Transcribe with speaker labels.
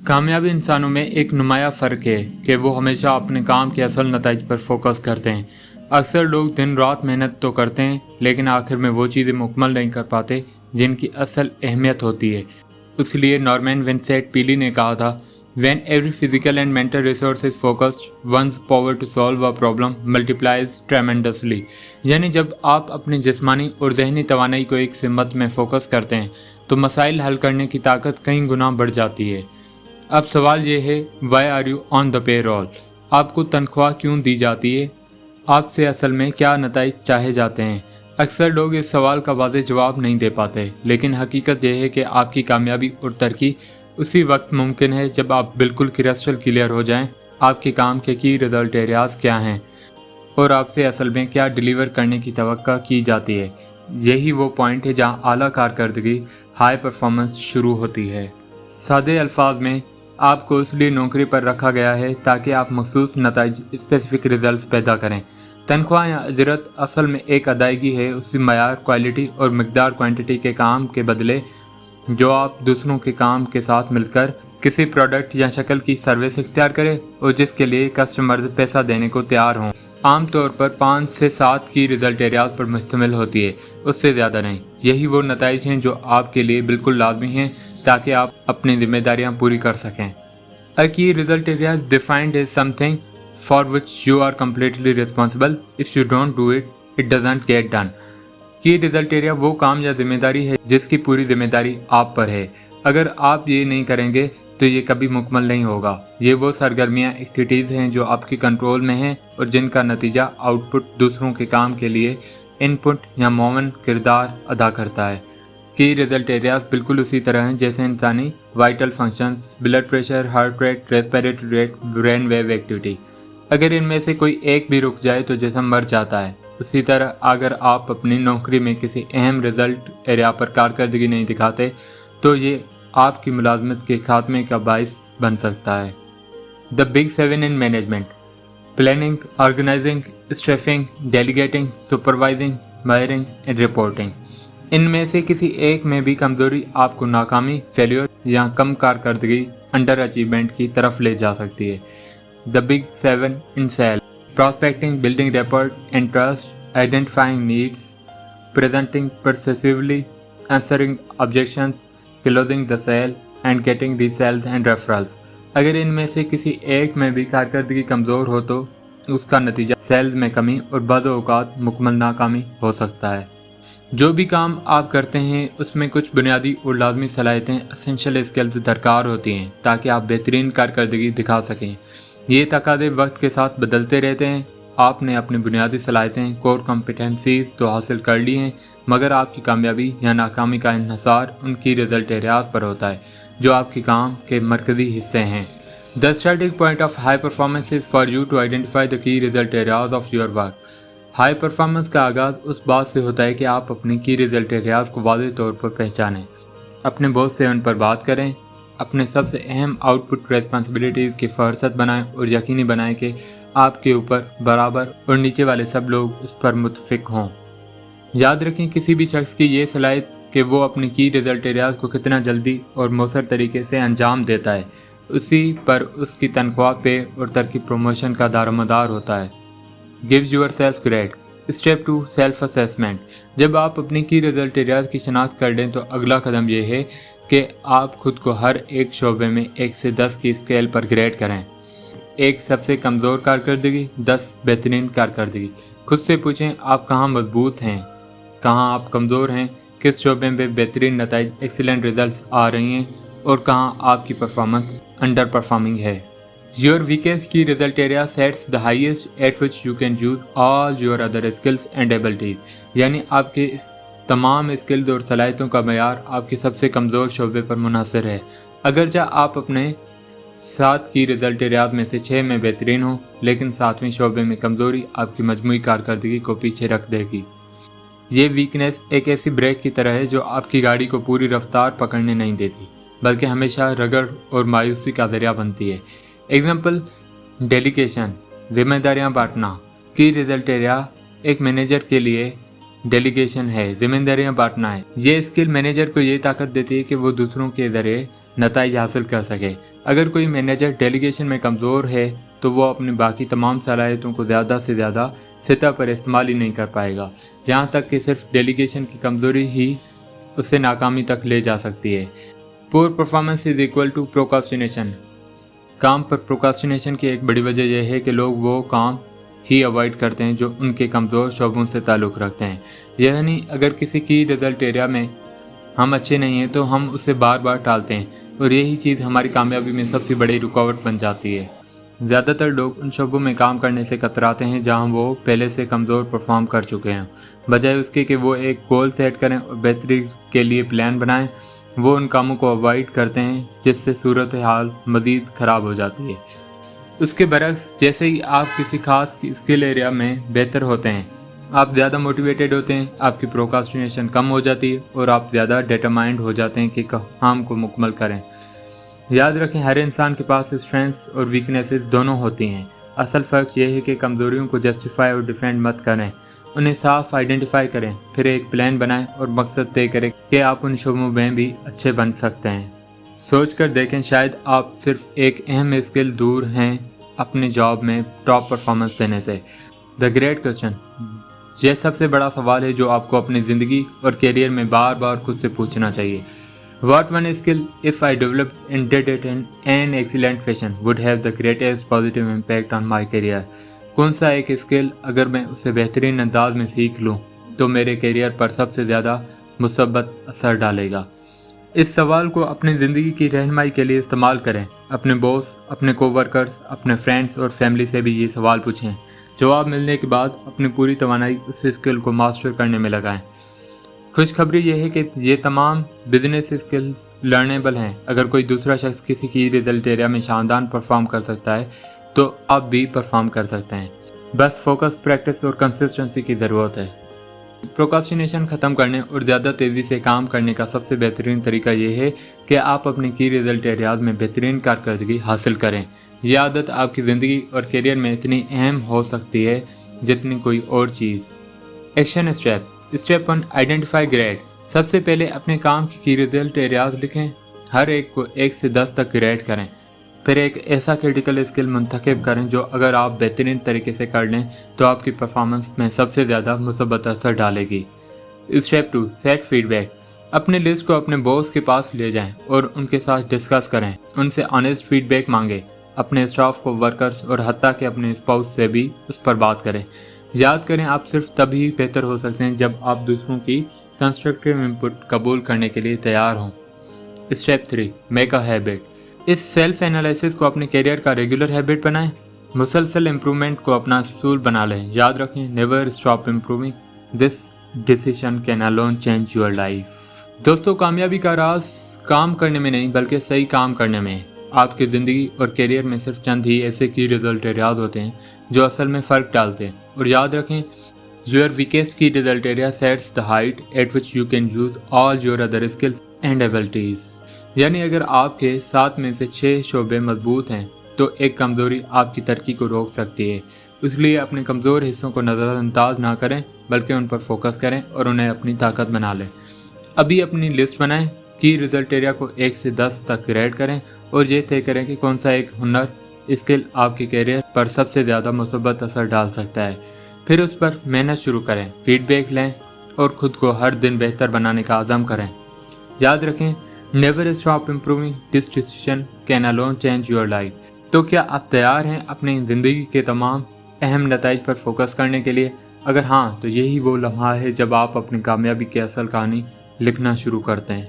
Speaker 1: कामयाब इंसानों में एक नुमाया फ़र्क है कि वो हमेशा अपने काम के असल नताइज पर फोकस करते हैं। अक्सर लोग दिन रात मेहनत तो करते हैं लेकिन आखिर में वो चीज़ें मुकम्मल नहीं कर पाते जिनकी असल अहमियत होती है। इसलिए नॉर्मन विंसेंट पीली ने कहा था, When every physical and mental resource is focused, one's power to solve a problem multiplies tremendously। यानी जब आप अपनी जिस्मानी और जहनी तवानाई को एक सिमत में फोकस करते हैं तो मसाइल हल करने की ताकत कई गुना बढ़ जाती है। अब सवाल ये है, why are you on the payroll? आपको तनख्वाह क्यों दी जाती है? आपसे असल में क्या नताइज चाहे जाते हैं? अक्सर लोग इस सवाल का वाज़ेह जवाब नहीं दे पाते, लेकिन हकीकत यह है कि आपकी कामयाबी और तरक्की उसी वक्त मुमकिन है जब आप बिल्कुल क्रिस्टल क्लियर हो जाएं आपके काम के की रिजल्ट एरियाज क्या हैं और आपसे असल में क्या डिलीवर करने की तवक्का की जाती है। यही वो पॉइंट है जहां आला कारकर्दगी हाई परफॉर्मेंस शुरू होती है। सादे अल्फाज में आपको इसलिए नौकरी पर रखा गया है ताकि आप मखसूस नताइज स्पेसिफिक रिजल्ट पैदा करें। तनख्वाह या अजरत असल में एक अदायगी है उसी मयार, क्वालिटी और मकदार क्वांटिटी के काम के बदले जो आप दूसरों के काम के साथ मिलकर किसी प्रोडक्ट या शक्ल की सर्विस इख्तियार करें और जिसके लिए कस्टमर पैसा देने को तैयार हों। आम तौर पर 5 से 7 की रिजल्ट एरियाज पर मुश्तमिल होती है, उससे ज़्यादा नहीं। यही वो नताइज हैं जो आपके लिए बिल्कुल लाजमी हैं ताकि आप अपनी जिम्मेदारियां पूरी कर सकें। A key result areas defined is something for which you are completely responsible. If you don't do it, it doesn't get done. Key result area वो काम या जिम्मेदारी है जिसकी पूरी जिम्मेदारी आप पर है। अगर आप ये नहीं करेंगे तो ये कभी मुकम्मल नहीं होगा। ये वो सरगर्मियाँ एक्टिविटीज़ हैं जो आपके कंट्रोल में हैं और जिनका नतीजा आउटपुट दूसरों के काम के लिए इनपुट या मौमन किरदार अदा करता है। की रिजल्ट एरियाज बिल्कुल उसी तरह हैं जैसे इंसानी vital functions, blood pressure, heart rate, respiratory rate, brain wave activity. अगर इनमें से कोई एक भी रुक जाए तो जिस्म मर जाता है। उसी तरह अगर आप अपनी नौकरी में किसी अहम रिजल्ट एरिया पर कारकर्दगी नहीं दिखाते तो ये आपकी मुलाजमत के खात्मे का बाइस बन सकता है। The big 7 in management: planning, organising, staffing, delegating, supervising, hiring and reporting. इनमें से किसी एक में भी कमजोरी आपको नाकामी, फेल्योर या कम कारकर्दगी, अंडर अचीवमेंट की तरफ ले जा सकती है। The big 7 in sale: prospecting, building rapport and trust, identifying needs, presenting persuasively, answering objections, closing the sale and getting resales and referrals। अगर इनमें से किसी एक में भी कारकर्दगी कमज़ोर हो तो उसका नतीजा सेल्स में कमी और बाज़ औक़ात मुकम्मल नाकामी हो सकता है। जो भी काम आप करते हैं उसमें कुछ बुनियादी और लाजमी सलाहियतें, एसेंशियल स्किल्स दरकार होती हैं ताकि आप बेहतरीन कारकर्दगी दिखा सकें। ये तकाज़े वक्त के साथ बदलते रहते हैं। आपने अपनी बुनियादी सलाहियतें, कोर कॉम्पिटेंसीज तो हासिल कर ली हैं, मगर आपकी कामयाबी या नाकामी का इन्हिसार उनकी रिजल्ट एरियाज पर होता है जो आपके काम के मरकज़ी हिस्से हैं। The starting point of high performance is for you to identify the key result areas of your work. High performance का आगाज़ उस बात से होता है कि आप अपनी की रिजल्ट एरियाज को वाज़ेह तौर पर पहचानें, अपने बॉस से उन पर बात करें, अपने सबसे अहम आउटपुट रेस्पॉन्सिबिलिटीज़ की फहरसत बनाएं और यकीनी बनाएं कि आपके ऊपर बराबर और नीचे वाले सब लोग उस पर मुत्तफिक हों। याद रखें, किसी भी शख्स की ये सलाहियत कि वो अपनी की रिजल्ट एरियाज को कितना जल्दी और मौसर तरीके से अंजाम देता है, उसी पर उसकी तनख्वाह पे और तरक्की प्रमोशन का दारोमदार होता है। Gives yourself grade. Step 2, self assessment. जब आप अपनी की रिजल्ट एरियाज की शनाख्त कर लें तो अगला कदम यह है कि आप खुद को हर एक शोबे में 1 से 10 की स्केल पर ग्रेड करें। 1 सबसे कमज़ोर कारकर्दगी, 10 बेहतरीन कारकर्दगी। खुद से पूछें आप कहाँ मजबूत हैं, कहाँ आप कमज़ोर हैं, किस शोबे में बेहतरीन नताइज, एक्सीलेंट रिजल्ट्स आ रही हैं और कहाँ आपकी परफॉर्मेंस अंडर परफॉर्मिंग है। योर वीकेस्ट की result area sets the highest eight which you can use all your other skills and abilities. यानी आपके तमाम स्किल्स और सलाहियतों का मयार आपके सबसे कमज़ोर शोबे पर मुनहसर है। अगरचे आप अपने 7 की रिजल्ट एरियाज में से 6 में बेहतरीन हो, लेकिन 7वें शोबे में कमज़ोरी आपकी मजमूई कारकर्दगी को पीछे रख देगी। ये वीकनेस एक ऐसी ब्रेक की तरह है जो आपकी गाड़ी को पूरी रफ्तार पकड़ने नहीं देती, बल्कि हमेशा रगड़ और मायूसी का ज़रिया बनती है। एग्जाम्पल, डेलीगेशन, जिम्मेदारियाँ बांटना। की रिजल्ट एरिया एक मैनेजर के लिए डेलीगेशन है, जिम्मेदारियां बांटना है। ये स्किल मैनेजर को ये ताकत देती है कि वो दूसरों के ज़रिए नताइज हासिल कर सके। اگر کوئی مینیجر ڈیلیگیشن میں کمزور ہے تو وہ اپنی باقی تمام صلاحیتوں کو زیادہ سے زیادہ سطح پر استعمال ہی نہیں کر پائے گا، جہاں تک کہ صرف ڈیلیگیشن کی کمزوری ہی اسے ناکامی تک لے جا سکتی ہے۔ Poor performance is equal to پروکاسٹینیشن۔ کام پر پروکاسٹینیشن کی ایک بڑی وجہ یہ ہے کہ لوگ وہ کام ہی اوائڈ کرتے ہیں جو ان کے کمزور شعبوں سے تعلق رکھتے ہیں، یعنی اگر کسی کی رزلٹ ایریا میں ہم اچھے نہیں ہیں تو ہم اسے بار بار ٹالتے ہیں، اور یہی چیز ہماری کامیابی میں سب سے بڑی رکاوٹ بن جاتی ہے۔ زیادہ تر لوگ ان شعبوں میں کام کرنے سے کتراتے ہیں جہاں وہ پہلے سے کمزور پرفارم کر چکے ہیں، بجائے اس کے کہ وہ ایک گول سیٹ کریں اور بہتری کے لیے پلان بنائیں۔ وہ ان کاموں کو اوائڈ کرتے ہیں جس سے صورتحال مزید خراب ہو جاتی ہے۔ اس کے برعکس، جیسے ہی آپ کسی خاص اسکل ایریا میں بہتر ہوتے ہیں، آپ زیادہ موٹیویٹڈ ہوتے ہیں، آپ کی پروکاسٹینیشن کم ہو جاتی ہے اور آپ زیادہ ڈیٹرمائنڈ ہو جاتے ہیں کہ کام کو مکمل کریں۔ یاد رکھیں، ہر انسان کے پاس اسٹرینثs اور ویکنیسز دونوں ہوتی ہیں۔ اصل فرق یہ ہے کہ کمزوریوں کو جسٹیفائی اور ڈیفینڈ مت کریں، انہیں صاف آئیڈینٹیفائی کریں، پھر ایک پلان بنائیں اور مقصد طے کریں کہ آپ ان شعبوں میں بھی اچھے بن سکتے ہیں۔ سوچ کر دیکھیں، شاید آپ صرف ایک اہم اسکل دور ہیں اپنے جاب میں ٹاپ پرفارمنس دینے سے۔ دا گریٹ کوسچن، یہ سب سے بڑا سوال ہے جو آپ کو اپنی زندگی اور کیریئر میں بار بار خود سے پوچھنا چاہیے۔ What one skill, if I developed and did it in an excellent fashion, would have the greatest positive impact on my career؟ کون سا ایک اسکل اگر میں اسے بہترین انداز میں سیکھ لوں تو میرے کیریئر پر سب سے زیادہ مثبت اثر ڈالے گا؟ اس سوال کو اپنی زندگی کی رہنمائی کے لیے استعمال کریں۔ اپنے باس، اپنے کوورکرز، اپنے فرینڈز اور فیملی سے بھی یہ سوال پوچھیں۔ جواب ملنے کے بعد اپنی پوری توانائی اس اسکل کو ماسٹر کرنے میں لگائیں۔ خوشخبری یہ ہے کہ یہ تمام بزنس اسکلز لرنیبل ہیں۔ اگر کوئی دوسرا شخص کسی کی رزلٹ ایریا میں شاندار پرفارم کر سکتا ہے تو آپ بھی پرفارم کر سکتے ہیں، بس فوکس، پریکٹس اور کنسسٹنسی کی ضرورت ہے۔ پروکاسٹینیشن ختم کرنے اور زیادہ تیزی سے کام کرنے کا سب سے بہترین طریقہ یہ ہے کہ آپ اپنی کی رزلٹ ایریاز میں بہترین کارکردگی حاصل کریں۔ یہ عادت آپ کی زندگی اور کیریئر میں اتنی اہم ہو سکتی ہے جتنی کوئی اور چیز۔ Action steps. Step 1، identify grade. سب سے پہلے اپنے کام کی رزلٹ ایریاز لکھیں، ہر ایک کو 1 سے 10 تک گریڈ کریں۔ پھر ایک ایسا کریٹیکل اسکل منتخب کریں جو اگر آپ بہترین طریقے سے کر لیں تو آپ کی پرفارمنس میں سب سے زیادہ مثبت اثر ڈالے گی۔ Step 2، set feedback. اپنے لسٹ کو اپنے باس کے پاس لے جائیں اور ان کے ساتھ ڈسکس کریں، ان سے آنیسٹ فیڈ بیک مانگیں۔ اپنے اسٹاف کو، ورکرز اور حتیٰ کہ اپنے اسپاؤس سے بھی اس پر بات کریں۔ یاد کریں، آپ صرف تبھی بہتر ہو سکتے ہیں جب آپ دوسروں کی کنسٹرکٹیو انپٹ قبول کرنے کے لیے تیار ہوں۔ Step 3، make a habit. اس سیلف انالیسس کو اپنے کیریئر کا ریگولر ہیبٹ بنائیں، مسلسل امپرومنٹ کو اپنا اصول بنا لیں۔ یاد رکھیں، never stop improving, this decision can alone change your life. دوستو، کامیابی کا راز کام کرنے میں نہیں بلکہ صحیح کام کرنے میں ہے۔ آپ کی زندگی اور کیریئر میں صرف چند ہی ایسے کی رزلٹ ایریاز ہوتے ہیں جو اصل میں فرق ڈالتے ہیں، اور یاد رکھیں، your weakest key result area sets the height at which you can use all your other skills and abilities. یعنی اگر آپ کے 7 میں سے 6 شعبے مضبوط ہیں تو ایک کمزوری آپ کی ترقی کو روک سکتی ہے۔ اس لیے اپنے کمزور حصوں کو نظر انداز نہ کریں بلکہ ان پر فوکس کریں اور انہیں اپنی طاقت بنا لیں۔ ابھی اپنی لسٹ بنائیں، کی رزلٹ ایریا کو 1 سے 10 تک گریڈ کریں اور یہ طے کریں کہ کون سا ایک ہنر، اسکل آپ کے کیریئر پر سب سے زیادہ مثبت اثر ڈال سکتا ہے۔ پھر اس پر محنت شروع کریں، فیڈ بیک لیں اور خود کو ہر دن بہتر بنانے کا عزم کریں۔ یاد رکھیں، never stop improving, this decision can alone change your life. تو کیا آپ تیار ہیں اپنی زندگی کے تمام اہم نتائج پر فوکس کرنے کے لیے؟ اگر ہاں، تو یہی وہ لمحہ ہے جب آپ اپنی کامیابی کی اصل کہانی لکھنا شروع کرتے ہیں۔